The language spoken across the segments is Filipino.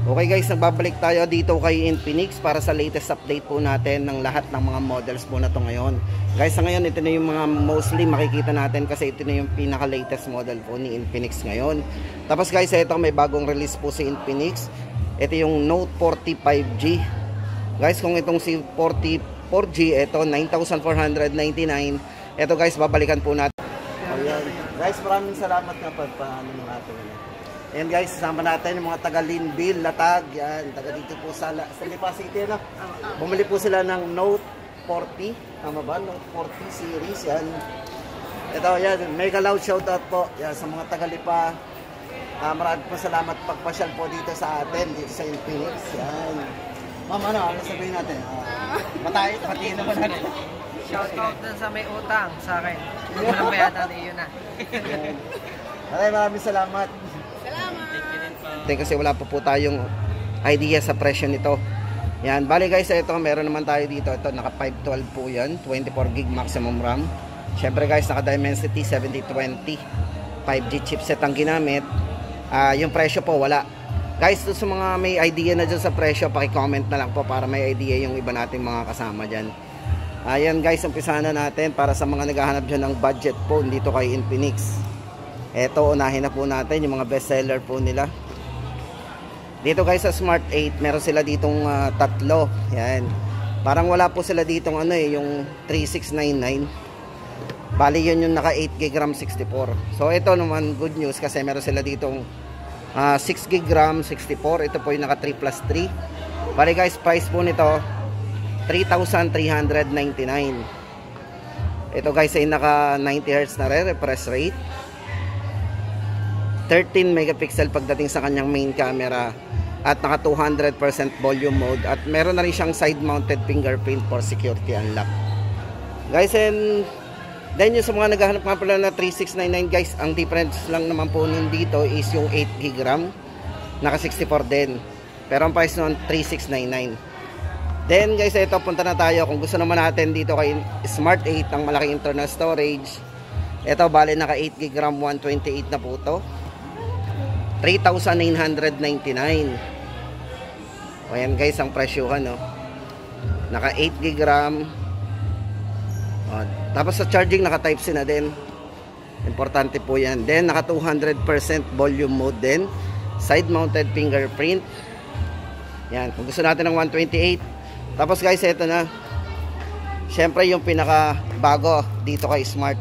Okay guys, nagbabalik tayo dito kay Infinix para sa latest update po natin ng lahat ng mga models po na to ngayon. Guys, sa ngayon ito na yung mga mostly makikita natin kasi ito na yung pinaka latest model po ni Infinix ngayon. Tapos guys, ito may bagong release po si Infinix. Ito yung Note 40 5G. Guys, kung itong si 40 4G, ito 9,499. Ito guys, babalikan po natin. Ayan. Guys, maraming salamat nga paano natin. Ayan guys, kasama natin yung mga taga Linville, Latag, yan, taga dito po sa Lipa City, no? Bumili po sila ng Note 40, tama ba? Note 40 series, yan. Ito, yan, mega loud shoutout po, yan, sa mga taga Lipa. Maraming po salamat pagpasyal po dito sa atin, dito sa Infinix, yan. Ma'am, ano sabihin natin? Patiin naman natin. Shoutout dun sa may utang sa akin. Huwag mo lang bayatan, yun na. Maraming salamat. Kasi wala pa po tayong idea sa presyo nito. Yan, bali guys, ito meron naman tayo dito. Ito naka 512 po yan, 24 gig maximum RAM. Syempre guys, naka Dimensity 7020 5G chipset ang ginamit. Yung presyo po wala. Guys, sa mga may idea na dyan sa presyo, paki-comment na lang po para may idea yung iba nating mga kasama dyan. Ayan guys, umpisa na natin para sa mga naghahanap dyan ng budget phone dito kay Infinix. Ito, unahin na po natin yung mga best seller po nila. Dito guys sa Smart 8, meron sila ditong tatlo. Yan. Parang wala po sila ditong ano yung 3699. Bali yun yung naka 8GB RAM 64. So ito naman good news kasi meron sila ditong 6GB RAM 64. Ito po yung naka 3+3. Bali guys, price po nito 3,399. Ito guys ay naka 90Hz na refresh rate. 13 megapixel pagdating sa kanyang main camera at naka 200% volume mode at meron na rin siyang side mounted fingerprint for security unlock. Guys, and then yung sa mga naghahanap nga pala na 3699 guys, ang difference lang naman po nun dito is yung 8GB RAM naka 64 din, pero ang price nun 3699. Then guys, ito punta na tayo kung gusto naman natin dito kay Smart 8 ang malaking internal storage. Ito bali naka 8GB RAM 128 na po to, 3,999. Ayan guys ang presyohan, no? Naka 8GB RAM. Tapos sa charging naka type C na din. Importante po yan. Then naka 200% volume mode din. Side mounted fingerprint. Yan, kung gusto natin ng 128. Tapos guys, ito na. Syempre yung pinaka bago dito kay Smart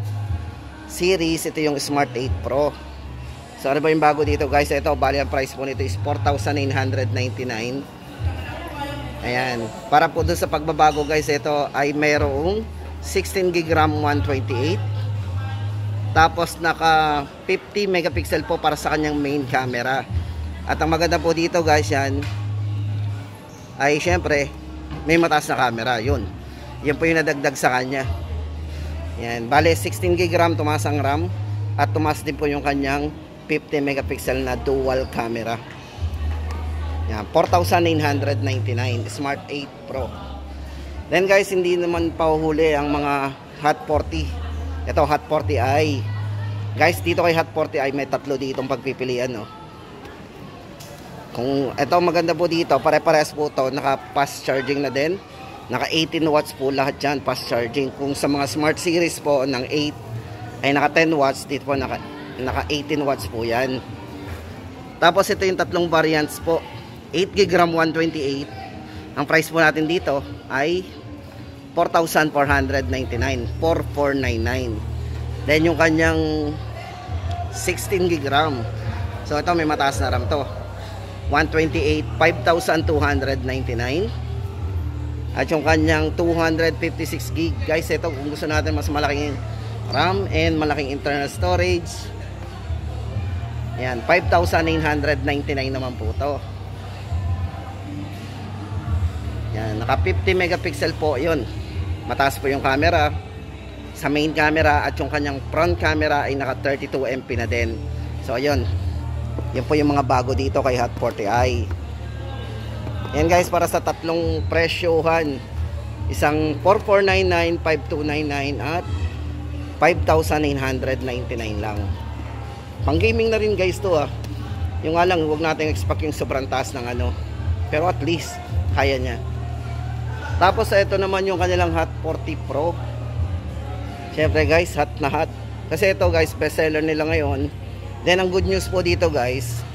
series, ito yung Smart 8 Pro. So ano ba yung bago dito guys? Ito, bali ang price po nito is 4,999. Ayan. Para po doon sa pagbabago guys, ito ay mayroong 16GB RAM 128. Tapos naka 50 megapixel po para sa kanyang main camera. At ang maganda po dito guys, yan ay syempre may mataas na camera. Yun po yung nadagdag sa kanya. Yan. Bali 16GB RAM tumaas ang RAM. At tumaas din po yung kanyang 50 megapixel na dual camera. Yan, 4,999 Smart 8 Pro. Then guys, hindi naman pauhuli ang mga Hot 40. Ito Hot 40i. Guys, dito kay Hot 40i may tatlo ditong pagpipilian, no. Kung ito maganda po dito, pare-parehas po to, naka fast charging na din. Naka 18 watts po lahat yan, fast charging. Kung sa mga Smart series po ng 8 ay naka 10 watts, dito po naka 18 watts po yan. Tapos ito yung tatlong variants po, 8GB RAM 128. Ang price po natin dito ay 4,499, 4,499. Then yung kanyang 16GB RAM, so ito may mataas na RAM to, 128, 5,299. At yung kanyang 256GB guys, ito kung gusto natin mas malaking RAM and malaking internal storage, yan, 5,999 naman po to. Yan, naka 50 megapixel po yun. Mataas po yung camera sa main camera at yung kanyang front camera ay naka 32MP na din. So ayun, yun po yung mga bago dito kay Hot 40i. Yan guys, para sa tatlong presyohan, isang 4,499, 5,299 at 5,999 lang. Pang gaming na rin guys to, Yung nga lang, huwag natin expect yung sobrang taas ng ano. Pero at least, kaya niya. Tapos ito naman yung kanilang Hot 40 Pro. Syempre guys, hot na hot. Kasi ito guys, best seller nila ngayon. Then ang good news po dito guys,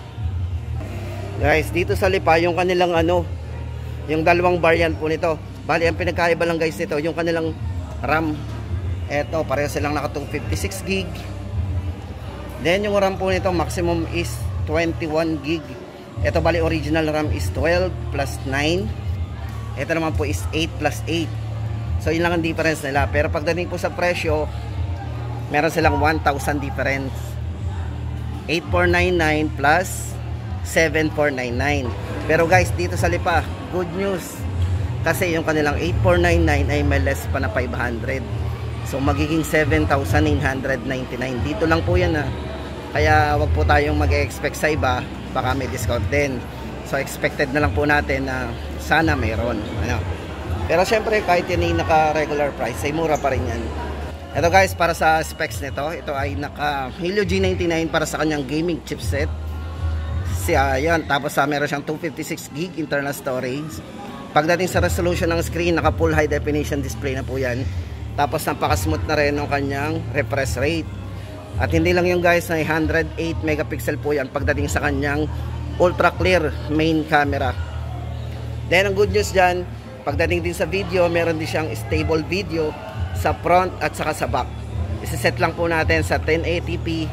dito sa Lipa, yung kanilang ano, yung dalawang variant po nito. Bali, ang pinagkaiba lang guys nito, yung kanilang RAM. Ito, pareho silang naka 256 gig. Then yung RAM po nito, maximum is 21 gig. Ito bali, original RAM is 12 plus 9. Ito naman po is 8 plus 8. So yun lang ang difference nila. Pero pagdating po sa presyo, meron silang 1,000 difference. 8,499 plus 7,499. Pero guys, dito sa Lipa, good news. Kasi yung kanilang 8,499 ay may less pa na 500. So magiging 7,999. Dito lang po yan ha. Kaya wag po tayong mag-expect sa iba. Baka may discount din. So expected na lang po natin na sana mayroon. Ano? Pero syempre kahit yan ay naka-regular price, ay mura pa rin yan. Ito guys, para sa specs nito, ito ay naka Helio G99 para sa kanyang gaming chipset. Yan, tapos meron siyang 256 gig internal storage. Pagdating sa resolution ng screen, naka full high definition display na po yan. Tapos napaka-smooth na rin ng kanyang refresh rate. At hindi lang yung guys, na 108 megapixel po yan pagdating sa kanyang ultra clear main camera. Then ang good news dyan, pagdating din sa video, meron din siyang stable video sa front at saka sa back. Isiset lang po natin sa 1080p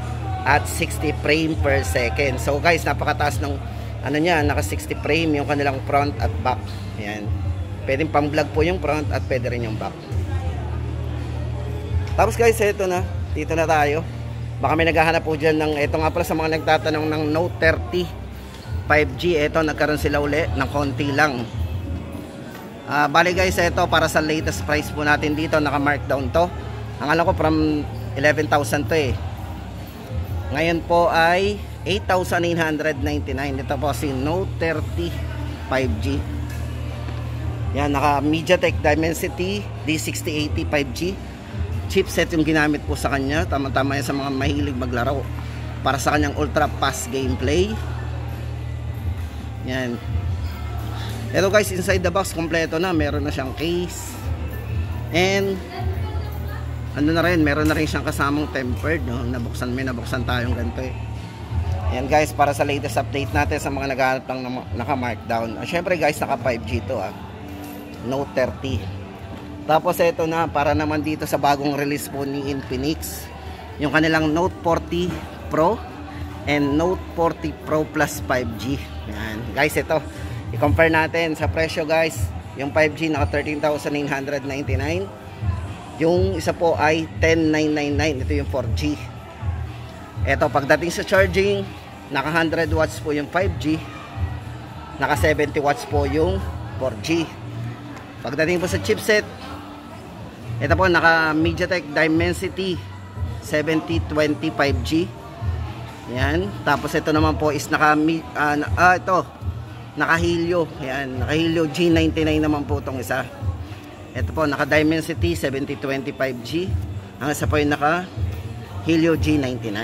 at 60 frame per second. So guys, napakataas ng ano niya, naka 60 frame yung kanilang front at back. Ayan. Pwedeng pang vlog po yung front at pwede rin yung back. Tapos guys, ito na. Dito na tayo. Baka may naghahanap po dyan ng, ito nga pala sa mga nagtatanong ng Note 30 5G. Ito, nagkaroon sila uli ng konti lang. Bali guys, ito para sa latest price po natin dito, naka markdown to. Ang alam ko from 11,000 to eh. Ngayon po ay 8,999. Ito po si Note 30 5G. Yan, naka MediaTek Dimensity D6080 5G chipset yung ginamit po sa kanya. Tama-tama yan sa mga mahilig maglaro para sa kanyang ultra fast gameplay. Yan. Ito guys, inside the box kompleto na. Meron na siyang case. And ano na rin, meron na rin siyang kasamang tempered, no? Nabuksan tayong ganito eh. Yan guys, para sa latest update natin sa mga naghahanap lang na naka-markdown. Syempre guys, naka 5G to Note 30. Tapos ito na, para naman dito sa bagong release po ni Infinix, yung kanilang Note 40 Pro and Note 40 Pro Plus 5G. Yan. Guys, ito, i-compare natin sa presyo guys. Yung 5G naka 13,999. Yung isa po ay 10,999. Ito yung 4G. Ito, pagdating sa charging, naka 100 watts po yung 5G. Naka 70 watts po yung 4G. Pagdating po sa chipset, ito po, naka MediaTek Dimensity 7020 5G. Yan. Tapos ito naman po is naka Helio. Yan, naka Helio G99 naman po itong isa. Ito po, naka Dimensity 7020 5G. Ang isa po yung naka Helio G99.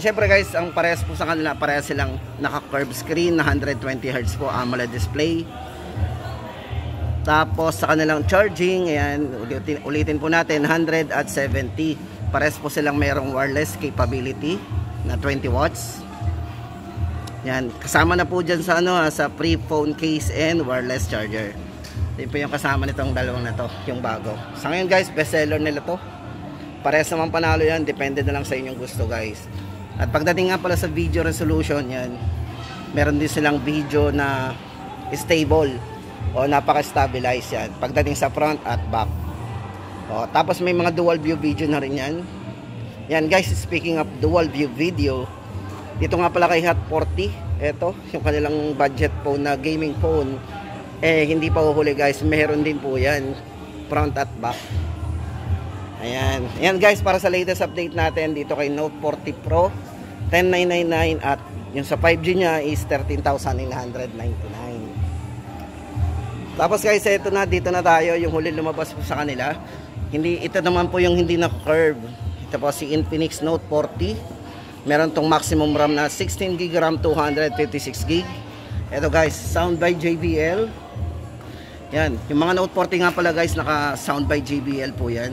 Syempre guys, ang parehas po sa kanila, parehas silang naka curved screen na 120Hz po AMOLED display. Tapos sa kanilang charging, ayan, ulitin po natin, 100 at 70. Parehas po silang mayroong wireless capability na 20 watts. Yan, kasama na po dyan sa sa free phone case and wireless charger. Ito po yung kasama nitong dalawang na to, yung bago. Sa ngayon guys, best seller nila to. Parehas naman panalo yan, depende na lang sa inyong gusto guys. At pagdating nga pala sa video resolution, yan, meron din silang video na stable o napaka-stabilize yan pagdating sa front at back. Tapos may mga dual view video na rin yan. Yan guys, speaking of dual view video, dito nga pala kay Hot 40, ito yung kanilang budget phone na gaming phone, hindi pa uhuli guys, meron din po yan front at back. Ayan, ayan guys, para sa latest update natin dito kay Note 40 Pro, 10,999, at yung sa 5G nya is 13,999. Tapos guys, ito na, dito na tayo, yung huli lumabas po sa kanila. Ito naman po yung hindi na curve. Ito po si Infinix Note 40 Meron tong maximum RAM na 16GB RAM, 256GB. Ito guys, sound by JBL. Yan, yung mga Note 40 nga pala guys, naka sound by JBL po yan.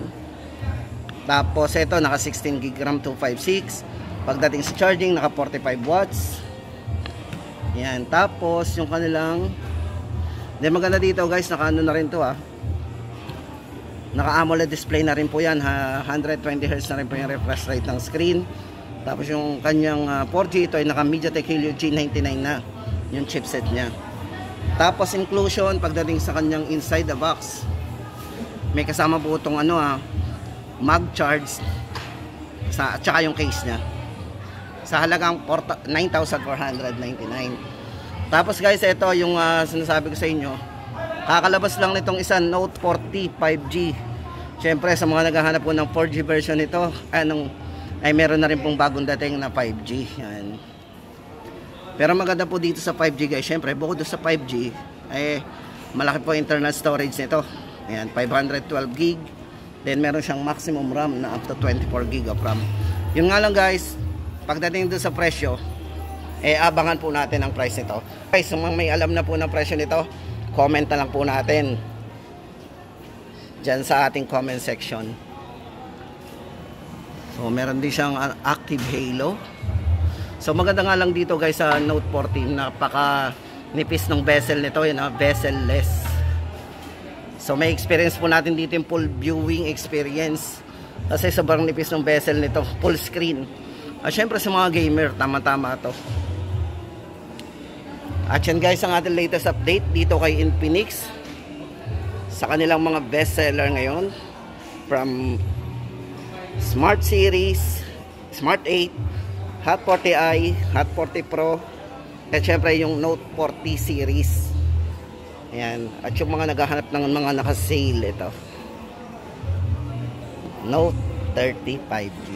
Tapos ito, naka 16GB RAM, 256. Pagdating sa charging, naka 45 watts. Yan, tapos yung kanilang, then maganda dito guys, naka ano na rin to naka AMOLED display na rin po yan, 120Hz na rin po yung refresh rate ng screen. Tapos yung kanyang 4G, ito ay naka MediaTek Helio G99 na yung chipset niya. Tapos inclusion, pagdating sa kanyang inside the box, may kasama po itong mag charge at saka yung case niya sa halagang 9,499. Tapos guys, ito yung sinasabi ko sa inyo, kakalabas lang nitong isang Note 40 5G. Syempre sa mga naghahanap po ng 4G version nito, ay meron na rin pong bagong dating na 5G. Yan. Pero maganda po dito sa 5G guys, syempre bukod sa 5G, ay malaki po internal storage nito. Ayan, 512GB. Then meron siyang maximum RAM na up to 24GB of RAM. Yun nga lang guys, pagdating doon sa presyo, abangan po natin ang price nito. Guys, kung may alam na po ng presyo nito, comment na lang po natin dyan sa ating comment section. So meron din siyang active halo. So maganda nga lang dito guys sa Note 40, napaka nipis ng bezel nito, yun bezel-less. So may experience po natin dito yung full viewing experience kasi sobrang nipis ng bezel nito, full screen. Syempre sa mga gamer, tama-tama to. At yan guys ang ating latest update dito kay Infinix sa kanilang mga best seller ngayon, from Smart Series, Smart 8, Hot 40i, Hot 40 Pro, at syempre yung Note 40 series. Ayan. At yung mga naghahanap ng mga naka-sale, ito Note 30 5G.